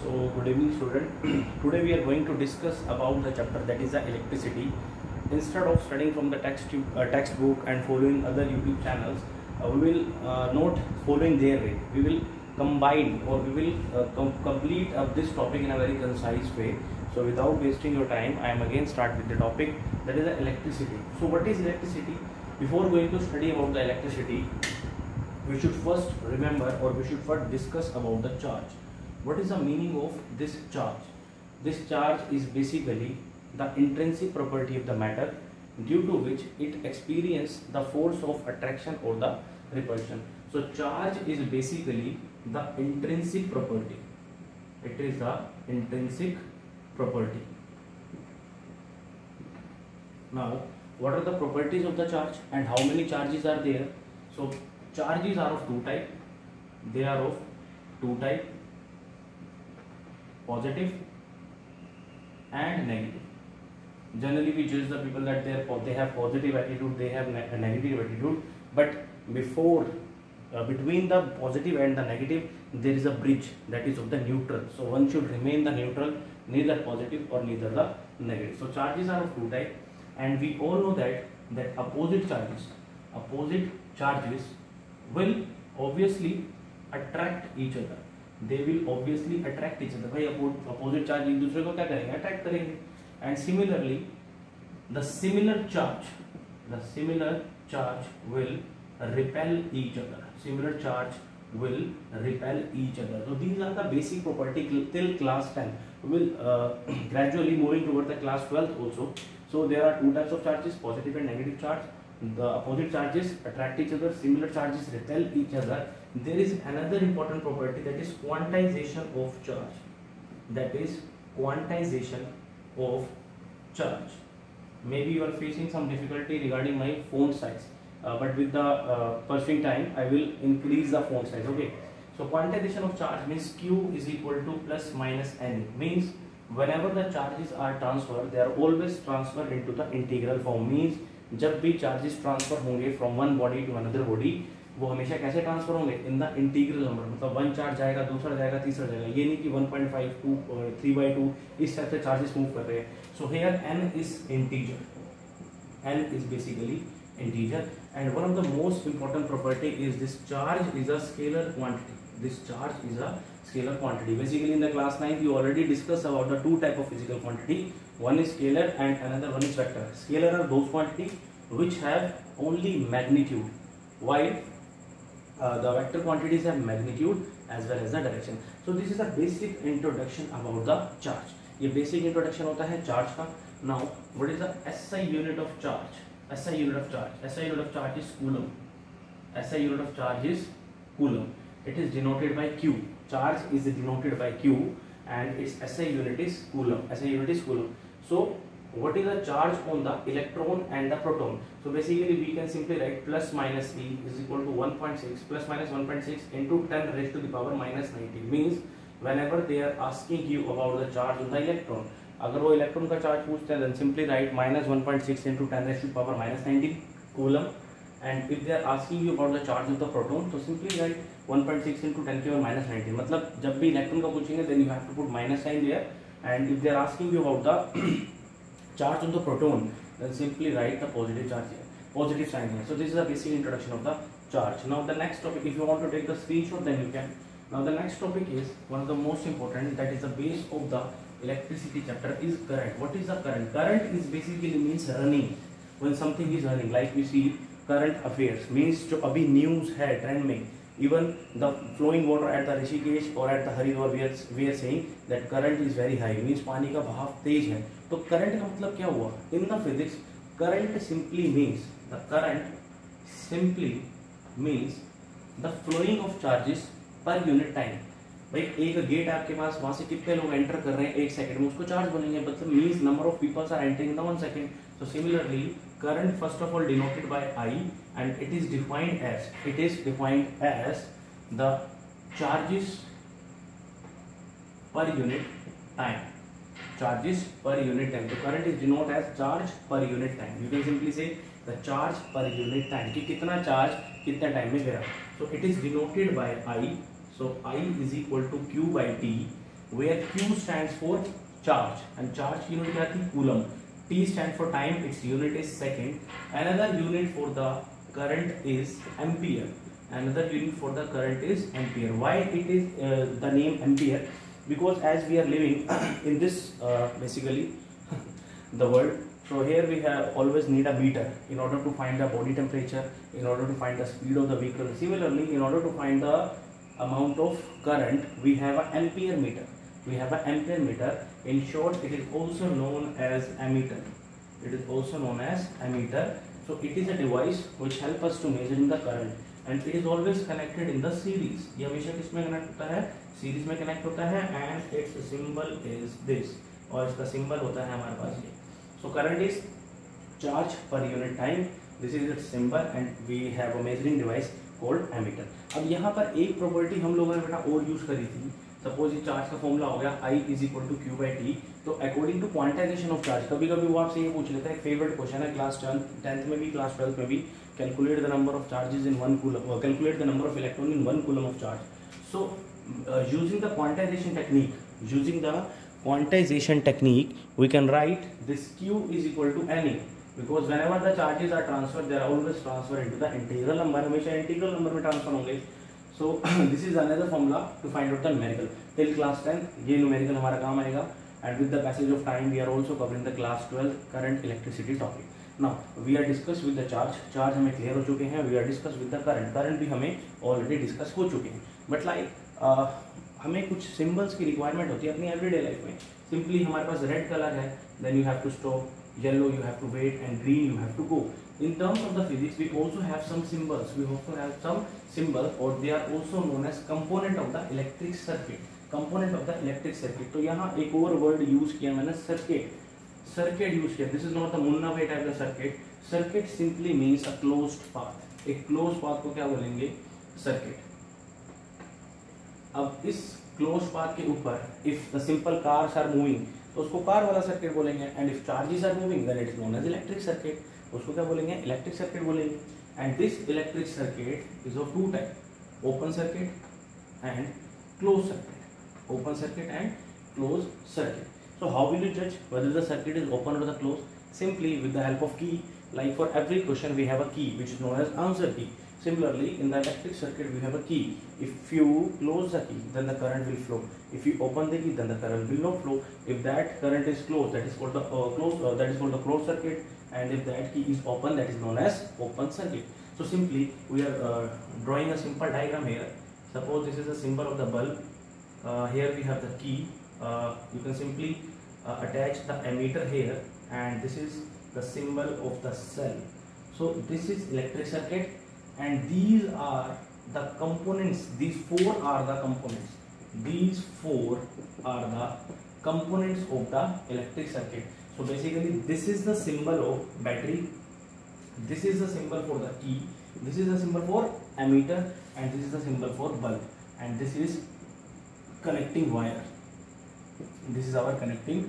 So good evening student. Today we are going to discuss about the chapter that is the electricity. Instead of studying from the textbook and following other YouTube channels, we will not following their way. We will combine or we will complete this topic in a very concise way. So without wasting your time, I am again start with the topic that is the electricity. So what is electricity? Before going to study about the electricity, we should first remember or we should first discuss about the charge. What is the meaning of this charge? This charge is basically the intrinsic property of the matter due to which it experiences the force of attraction or the repulsion. So charge is basically the intrinsic property. It is the intrinsic property. Now, what are the properties of the charge and how many charges are there? So charges are of two types. They are of two types, positive and negative. Generally we judge the people that they have positive attitude, they have a negative attitude, but before between the positive and the negative there is a bridge, that is of the neutral. So one should remain the neutral, neither positive or neither the negative. So charges are of two types, and we all know that opposite charges will obviously attract each other. They will obviously attract each other. भाई opposite charge एक दूसरे को क्या करेंगे? Attract करेंगे. And similarly, the similar charge will repel each other. Similar charge will repel each other. So these are the basic property till class 10. We will gradually moving toward the class 12 also. So there are two types of charges, positive and negative charge. The opposite charges attract each other, similar charges repel each other. There is another important property, that is quantization of charge. That is quantization of charge. Maybe you are facing some difficulty regarding my font size, but with the pursuing time I will increase the font size. Okay. So quantization of charge means Q is equal to plus minus N. Means whenever the charges are transferred, they are always transferred into the integral form. Means जब भी charges transfer होंगे from one body to another body, वो हमेशा कैसे transfer होंगे? In the integral number. मतलब one charge जाएगा, दूसरा जाएगा, तीसरा जाएगा. ये नहीं कि 1.5 2 3/2 इस तरह से चार्जेस मूव कर रहे हैं. So here n is integer. n is basically integer, and one of the most important property is this charge is a scalar quantity. This charge is a scalar quantity. Basically in the class 9 you already discussed about the two type of physical quantity. One is scalar and another one is vector. Scalar are those quantities which have only magnitude, while the vector quantities have magnitude as well as the direction. So this is a basic introduction about the charge. ये basic introduction होता है charge का. Now what is the SI unit of charge? SI unit of charge. SI unit of charge is coulomb. SI unit of charge is coulomb. It is denoted by Q. Charge is denoted by Q, and its SI unit is coulomb. SI unit is coulomb. So what is the charge on the electron and the proton? So basically we can simply write plus minus E is equal to 1.6 plus minus 1.6 into 10 raised to the power minus 19. Means whenever they are asking you about the charge on the electron, अगर वो electron का charge पूछते हैं, then simply write minus 1.6 into 10 raised to the power minus 19 coulomb. And if they are asking you about the charge of the proton, so simply write 1.6 into 10 to the minus 19. मतलब जब भी electron का पूछेंगे, then you have to put minus sign there. And if they are asking you about the charge on the proton, then simply write the positive charge here, positive sign here. So this is the basic introduction of the charge. Now the next topic, if you want to take the screenshot, then you can. Now the next topic is one of the most important, that is the base of the electricity chapter, is current. What is the current? Current is basically means running. When something is running, like we see current affairs, means जो अभी news है trend में, even the flowing water at the Rishikesh or at the Haridwar, we are saying that current is very high. Means पानी का बहाव तेज है. तो current का मतलब क्या हुआ? In the physics, current simply means the flowing of charges per unit time. भाई एक गेट आपके पास, वहां से कितने लोग एंटर कर रहे हैं एक सेकंड में, उसको चार्ज बोलेंगे. मतलब means number of peoples are entering in the 1 second. So similarly current first of all denoted by I, and it is defined as the charges per unit time. Charges per unit time. So current is denoted as charge per unit time. You can simply say the charge per unit time, कि कितना charge कितने time में गिरा. So it is denoted by I. So I is equal to Q by T, where Q stands for charge and charge की unit क्या थी coulomb, T stands for time, its unit is second, another unit for the current is ampere, another unit for the current is ampere. Why it is the name ampere? Because as we are living in this basically the world, so here we have always need a meter in order to find the body temperature, in order to find the speed of the vehicle. Similarly, in order to find the amount of current, we have an ampere meter. We have an ampere meter. In short, it is also known as ammeter. It is also known as ammeter. So it is a device which help us to measuring the current, and it is always connected in the series. ये हमेशा किसमें connect होता है? Series में connect होता है, and its symbol is this, और इसका सिंबल होता है हमारे पास ये. So current is charge per unit time. This is its symbol, and we have a measuring device called ammeter. अब यहाँ पर एक प्रॉपर्टी हम लोगों ने बेटा और यूज करी थी. सपोज ये चार्ज का फॉर्मूला हो गया I is equal to Q by T. तो according to quantization of charge, कभी कभी वो आपसे ये पूछ लेता है, फेवरेट क्वेश्चन है क्लास 10th में भी, क्लास 12th में भी, calculate the number of charges in 1 coulomb, calculate the number of electron in 1 coulomb of charge. So using the quantization technique, using the quantization technique, we can write this Q is equal to NA, because whenever the charges are transferred, they are always transferred into the integral number. हमेशा integral number में transfer होंगे. So this is another formula to find out the numerical. Till class 10 ये numerical हमारा काम आएगा, and with the passage of time we are also covering the class 12 current electricity topic. Now we are discussed with the charge हमें clear हो चुके हैं. We are discussed with the current भी हमें already discuss हो चुके हैं. But like हमें कुछ सिम्बल्स की रिक्वायरमेंट होती है अपनी एवरीडे लाइफ में. सिंपली हमारे पास रेड कलर है, then you have to stop, yellow you have to wait, and green you have to go. In terms of the physics, we also have some symbols. We also have some symbols, or they are also known as component of the electric circuit. Component of the electric circuit. तो यहाँ एक और word use किया मैंने, circuit. Circuit use किया. This is not the Munna भाई type का circuit. Circuit simply means a closed path. एक क्लोज पाथ को क्या बोलेंगे? सर्किट. अब इस क्लोज पाथ के ऊपर if the simple cars are moving, तो उसको कार वाला सर्किट बोलेंगे. And if charges are moving, then it is known as electric circuit. उसको क्या बोलेंगे? इलेक्ट्रिक सर्किट बोलेंगे. And this electric circuit is of two type, open circuit and close circuit. Open circuit and close circuit. So how will you जज whether the circuit is open और the close? Simply with the help of की. Like for every question we have a key which is known as answer key. Similarly, in the electric circuit we have a key. If you close the key, then the current will flow. If you open the key, then the current will not flow. If that current is closed, that is called the closed circuit. And if that key is open, that is known as open circuit. So simply we are drawing a simple diagram here. Suppose this is a symbol of the bulb. Here we have the key. You can simply attach the ammeter here, and this is the symbol of the cell. So this is electric circuit, and these are the components. These four are the components. These four are the components of the electric circuit. So basically this is the symbol of battery, this is the symbol for the key, this is the symbol for ammeter, and this is the symbol for bulb, and this is connecting wire. This is our connecting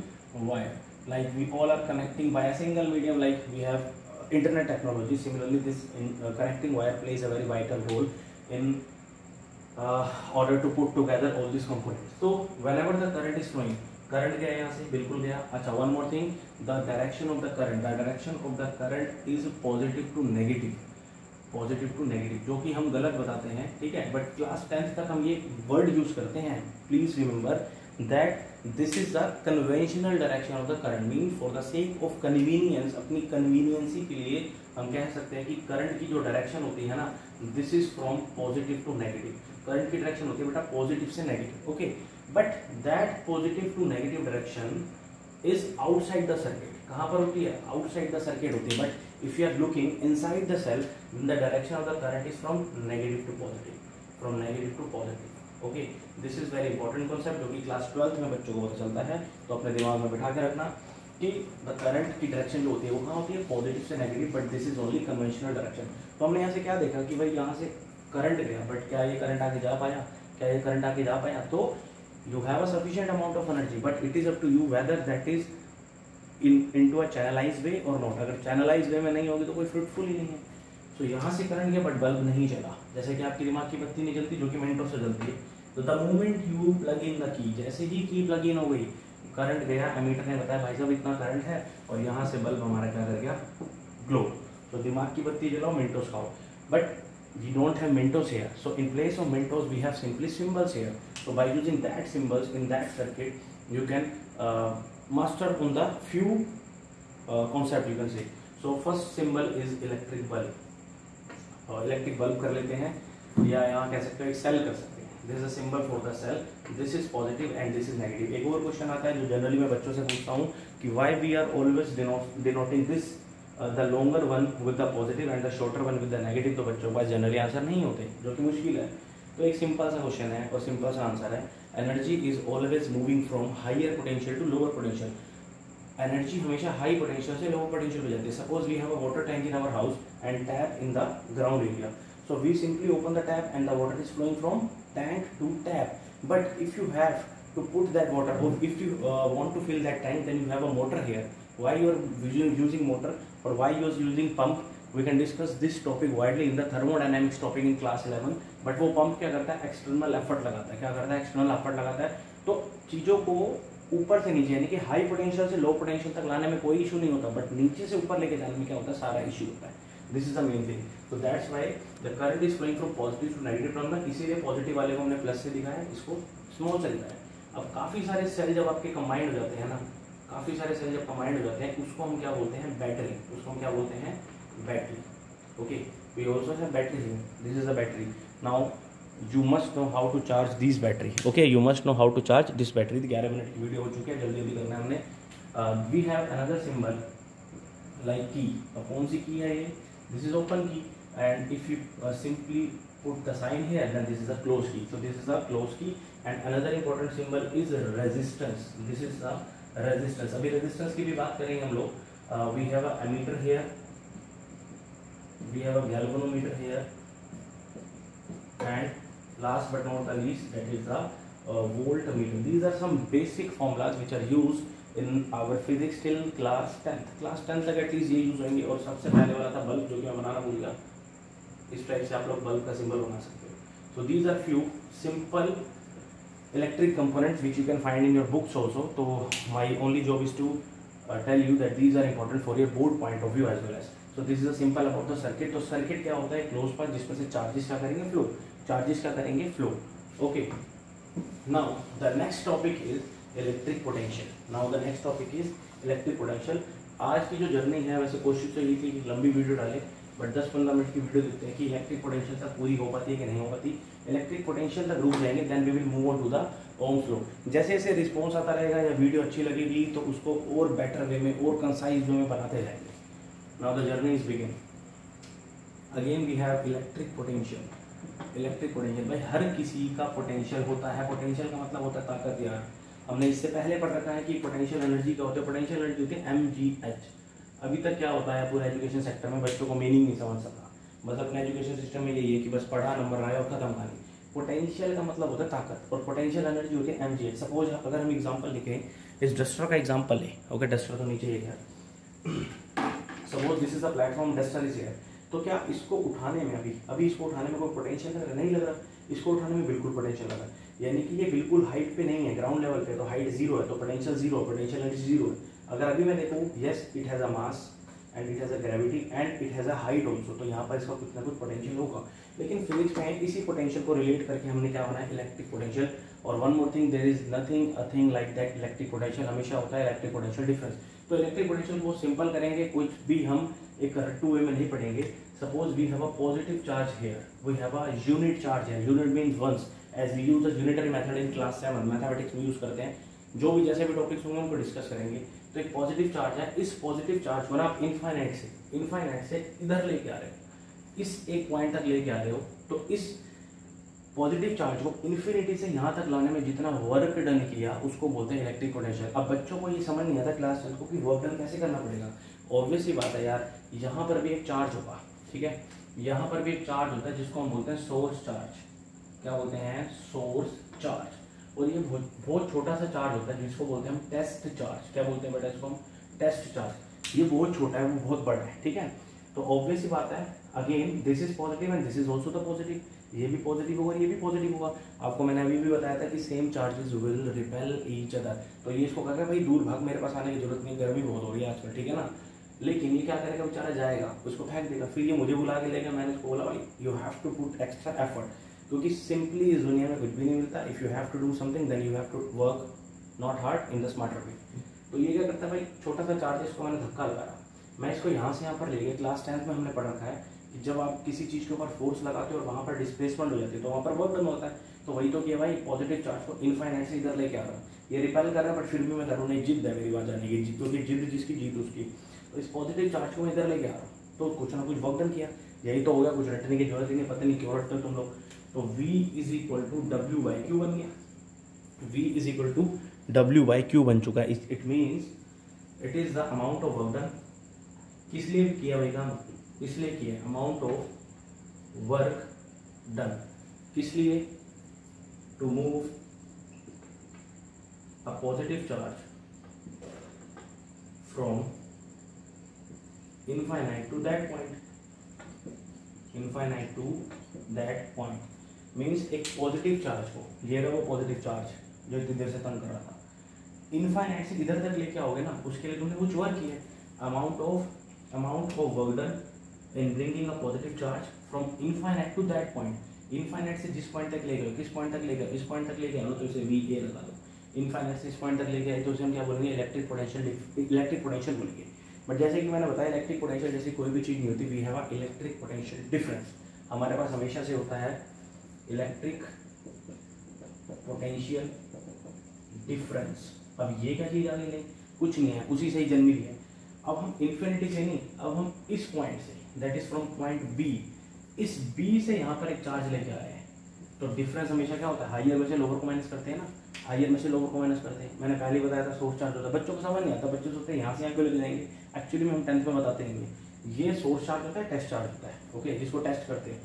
wire. Like we all are connecting by a single medium, like we have internet technology. Similarly, this connecting wire plays a very vital role in order to put together all these components. So whenever the current is flowing, current गया यहाँ से, बिल्कुल गया. अच्छा, one more thing, the direction of the current is positive to negative. Positive to negative, जो कि हम गलत बताते हैं, ठीक है. बट क्लास 10th तक हम ये वर्ड यूज करते हैं. Please remember that this is the conventional direction of the current. Mean for the sake of convenience, अपनी कन्वीनियंसी के लिए हम कह सकते हैं कि करंट की जो डायरेक्शन होती है ना, this is from positive to negative. Current की डायरेक्शन होती है बेटा पॉजिटिव से negative. Okay, but that positive to negative direction is outside the circuit. कहाँ पर होती है? आउटसाइड द सर्किट होती है. But if you are looking inside the cell, the direction of the current is from negative to positive, from negative to positive. Okay, this is very important concept, जो कि class 12th में बच्चों को पता चलता है. तो अपने दिमाग में बैठा के रखना कि द करंट की डायरेक्शन जो होती है वो कहाँ होती है? पॉजिटिव से negative. But this is only conventional direction. तो हमने यहाँ से क्या देखा कि भाई यहाँ से करंट गया, बट क्या ये करंट आगे जा पाया? क्या ये करंट आगे जा पाया? तो you have a sufficient amount of energy, but it is up to you whether that is into a channelized way or not. अगर channelized way में नहीं होगी तो कोई fruitful ही नहीं है. तो यहाँ से करंट गया बट बल्ब नहीं जला. जैसे कि आपकी दिमाग की बत्ती नहीं जलती, जो कि मिनटों से जलती है. तो the moment you plug in the key, जैसे ही की प्लग इन हो गई, करंट गया, एमीटर ने बताया भाई साहब इतना करंट है, और यहाँ से बल्ब हमारा क्या कर गया, ग्लो। तो दिमाग की बत्ती जलाओ, मिंटोस खाओ, but we don't have Mentos here. So in place of Mentos, we have simply symbols here. So by using that symbols in that circuit, you can master on the few concept, you can say. So first symbol is electric bulb. Electric bulb कर लेते हैं, या यहाँ कह सकते हो एक cell कर सकते हैं. This is a symbol for the cell, this is positive and this is negative. एक और क्वेश्चन आता है जो जनरली मैं बच्चों से पूछता हूँ कि why we are always denoting this the longer one with the positive and the shorter one with the negative. तो बच्चों के पास जनरली आंसर नहीं होते, जो कि मुश्किल है. तो एक सिंपल सा क्वेश्चन है और सिंपल सा आंसर है. Energy is always moving from higher potential to lower potential. Energy हमेशा हाई पोटेंशियल से लोअर पोटेंशियल पे जाती है. Suppose we have a water tank in our house and tap in the ground area. So we simply open the tap and the water is flowing from tank to tap. But if you have to put that water, or if you want to fill that tank, then you have a motor here. Why you are using motor or why you are using pump? We can discuss this topic widely in the thermodynamics topic in class 11. But वो pump क्या करता है, external effort लगाता है. क्या करता है, external effort लगाता है. तो चीज़ों को ऊपर से नीचे, यानी कि हाई पोटेंशियल से लो पोटेंशियल तक लाने में कोई इशू नहीं होता, बट नीचे से ऊपर लेके जाने में क्या होता है, सारा इशू होता है. This is the main thing. तो that's why the current is flowing from positive to negative terminal. इसीलिए पॉजिटिव वाले को हमने प्लस से दिखाया, इसको स्मॉल से दिखाया. अब काफ़ी सारे सेल जब आपके कंबाइंड हो जाते हैं ना, काफ़ी सारे सेल जब कंबाइंड हो जाते हैं, उसको हम क्या बोलते हैं, बैटरी. उसको हम क्या बोलते हैं, battery. Okay, we also have battery here. This is a battery. Now you must know how to charge this battery. Okay, you must know how to charge this battery. 11 minute की video हो चुकी है, जल्दी जल्दी करना है हमने. We have another symbol like key. अब कौन सी की है ये, this is open key, and if you simply put the sign here, then this is a closed key. So this is a closed key. And another important symbol is resistance. This is a resistance. अभी resistance की भी बात करेंगे हम लोग. We have a ammeter here, we have a galvanometer here, and last but not the least, that is the voltmeter. These are some basic formulas which are used in our physics till class 10th. Class 10th तक at least ये use होंगे. और सबसे पहले वाला था bulb, जो कि मैं बनाना भूल गया. इस टाइप से आप लोग बल्ब का सिंबल बना सकते हो. So these are few simple electric components which you can find in your books also. So my only job is to tell you that these are important for your board point of view as well as. So this is a simple about the circuit. तो circuit क्या होता है, close path जिसमें से charges क्या करेंगे, flow. Charges क्या करेंगे, flow. Okay, now the next topic is electric potential. Now the next topic is electric potential. आज की जो जर्नी है, वैसे कोशिश तो ये थी कि लंबी वीडियो डालें, बट 10-15 मिनट की वीडियो देखते हैं कि इलेक्ट्रिक पोटेंशियल तक पूरी हो पाती है कि नहीं हो पाती. इलेक्ट्रिक पोटेंशियल तक रुक जाएंगे, then we will move on to the Ohm's law. जैसे जैसे रिस्पॉन्स आता रहेगा या वीडियो अच्छी लगेगी तो उसको और बेटर वे में और कंसाइज वे में बनाते जाएंगे. Now the journey is begin. Again we have electric potential. Electric potential, भाई हर किसी का पोटेंशियल होता है. पोटेंशियल का मतलब होता है ताकत. यार हमने इससे पहले पढ़ रखा है कि पोटेंशियल एनर्जी क्या होता है. पोटेंशियल एनर्जी होती है mgh. अभी तक क्या होता है पूरा एजुकेशन सेक्टर में, बच्चों को मीनिंग नहीं समझ सका. मतलब अपने एजुकेशन सिस्टम में यही है कि बस पढ़ा, नंबर आया और खत्म कहानी. पोटेंशियल का मतलब होता है ताकत, और पोटेंशियल एनर्जी होती है mgh. सपोज अगर हम एग्जाम्पल लिखें, इस डस्टर का एग्जाम्पल ले. ओके, डस्टर तो नीचे ही है. Suppose this is a platform, duster is here. तो क्या इसको उठाने में अभी इसको उठाने में कोई पोटेंशियल लग रहा है, नहीं लग रहा. इसको उठाने में बिल्कुल पोटेंशियल लग रहा है, यानी कि ये बिल्कुल हाइट पे नहीं है, ग्राउंड लेवल पे. तो हाइट जीरो है, तो potential zero, potential energy zero है. अगर अभी मैं देखूँ, yes it has a mass and it has a gravity and it has a height also, तो यहाँ पर इसका कुछ ना कुछ पोटेंशियल होगा. लेकिन फिजिक्स में इसी पोटेंशियल को रिलेट करके हमने क्या बनाया, इलेक्ट्रिक पोटेंशियल. और one more thing, there is nothing a thing like that. Electric potential हमेशा होता है इलेक्ट्रिक पोटेंशियल डिफरेंस. तो इलेक्ट्रिक पोटेंशियल को सिंपल करेंगे, कुछ भी हम एक रट्टू वे में नहीं पढ़ेंगे. Suppose we have a positive charge here, we have a unit charge है. Unit means once, as we use the unitary method in class 7 mathematics में यूज करते हैं. जो भी जैसे भी टॉपिक्स होंगे उनको डिस्कस करेंगे. तो एक पॉजिटिव चार्ज है, इस पॉजिटिव चार्ज को ना आप इनफाइनाइट से इधर लेके आ रहे हो, इस एक पॉइंट तक लेके आ रहे हो. तो इस पॉजिटिव चार्ज को इन्फिनिटी से यहाँ तक लाने में जितना वर्क डन किया उसको बोलते हैं इलेक्ट्रिक पोटेंशियल. अब बच्चों को ये समझ नहीं आता क्लास 10 को कि वर्क डन कैसे करना पड़ेगा. ऑब्वियस ही बात है यार, यहाँ पर भी एक चार्ज होगा, ठीक है, यहाँ पर भी एक चार्ज होता है जिसको हम बोलते हैं सोर्स चार्ज. क्या बोलते हैं, सोर्स चार्ज. और ये बहुत छोटा सा चार्ज होता है जिसको बोलते हैं हम टेस्ट चार्ज. क्या बोलते हैं बेटा इसको हम, टेस्ट चार्ज. ये बहुत छोटा है, वो बहुत बड़ा है, ठीक है. तो ऑब्वियस ही बात है, again this is positive and this is also the positive. ये भी पॉजिटिव होगा, ये भी पॉजिटिव होगा। आपको मैंने अभी भी बताया था कि same charges will repel each other. तो ये इसको कहेगा भाई दूर भाग, मेरे पास आने की जरूरत नहीं, गर्मी बहुत हो रही है आजकल, ठीक है ना। लेकिन ये क्या करेगा, बेचारा जाएगा, उसको फेंक देगा, फिर ये मुझे बुला के लेगा। मैंने उसको बोला भाई you have to put extra effort, क्योंकि सिंपली इस दुनिया में कुछ भी नहीं मिलता। If you have to do something then you have to work not hard in the smarter way. तो ये क्या करता है भाई, छोटा सा चार्ज है, इसको मैंने धक्का लगाया, मैं इसको यहाँ से यहाँ पर ले गया। क्लास 10th में हमने पढ़ रखा है कि जब आप किसी चीज़ के ऊपर फोर्स लगाते हो और वहाँ पर डिस्प्लेसमेंट हो जाती है तो वहाँ पर वर्क डन होता है। तो वही तो किया भाई, पॉजिटिव चार्ज को इनफाइनाइट से इधर लेके आ रहा हूँ। ये रिपेल कर रहा है बट फिर भी मैं कर रहा हूँ, नहीं जिद है मेरी बात जाने की, क्योंकि जिद जिसकी जीत उसकी। तो इस पॉजिटिव चार्ज को मैं इधर लेके आ रहा हूँ, तो कुछ ना कुछ वर्क डन किया। यही तो हो गया, कुछ रटने की जरूरत ही नहीं, पता नहीं क्यों रटते हो तुम लोग। तो V is equal to W by Q बन गया। V is equal to W by Q बन चुका है। It means it is the amount of work done. किस लिए किया भाई काम, इसलिए किया अमाउंट ऑफ वर्क डन। किस लिए, to move a positive charge from infinite to that point. Infinite to that point means एक पॉजिटिव चार्ज को, ये रहा वो पॉजिटिव चार्ज जो इतनी देर से तंग कर रहा था, इनफाइनाइट से इधर तक लेके आओगे ना, उसके लिए तुमने कुछ वर्क किया। Amount of work done in bringing a positive charge from infinite to that point. इनफाइनाइट से जिस पॉइंट तक ले गए, किस पॉइंट तक ले गए, इस पॉइंट तक ले गए, तो इसे वी ए लगा दो। इनफाइनाइट से इस पॉइंट तक ले गए तो उसे हम क्या बोलेंगे, इलेक्ट्रिक पोटेंशियल बोलेंगे। बट जैसे कि मैंने बताया, इलेक्ट्रिक पोटेंशियल जैसी कोई भी चीज़ नहीं होती, we have a electric potential difference. हमारे पास हमेशा से होता है इलेक्ट्रिक पोटेंशियल डिफरेंस। अब ये क्या चीज़ आ गई, कुछ नहीं है, उसी से ही जन्मी है। अब हम इन्फिनिटी से नहीं, अब हम इस पॉइंट से, that is from point B, इस बी से यहाँ पर एक चार्ज लेके आए हैं। तो डिफरेंस हमेशा क्या होता है, हाइयर में से लोअर को माइनस करते हैं ना, हाइयर में से लोअर को माइनस करते हैं। मैंने पहले बताया था सोर्स चार्ज होता है, बच्चों को समझ नहीं आता, बच्चे सोचते हैं यहाँ से यहाँ क्यों लेके जाएंगे। एक्चुअली में हम 10th में बताते हैं ये सोर्स चार्ज होता है, टेस्ट चार्ज होता है, ओके, जिसको टेस्ट करते हैं।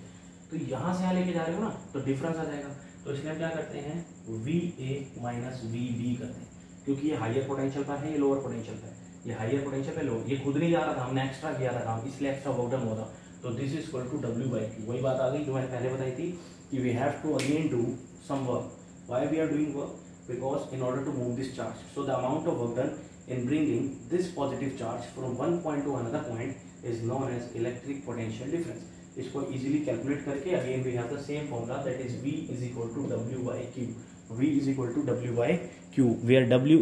तो यहाँ से यहाँ लेके जा रहे हो ना, तो डिफरेंस आ जाएगा। तो इसलिए हम क्या करते हैं, V A minus V B करते हैं, क्योंकि ये हाइयर पोटेंशियल पर है, ये लोअर पोटेंशियल पर है। ये हाइयर पोटेंशियल पे लोअर, ये खुद नहीं जा रहा था, हमने एक्स्ट्रा किया था काम, इसलिए एक्स्ट्रा वर्क डन हुआ था। तो this is equal to W by Q. वही बात आ गई जो मैंने पहले बताई थी कि we have to again do some work. Why we are doing work, because in order to move this charge, so the amount of work done in bringing this positive charge from one point to another point is known as electric potential difference. इसको easily calculate करके again we have the same formula, that is V is equal to W by Q. V is equal to W by Q, where W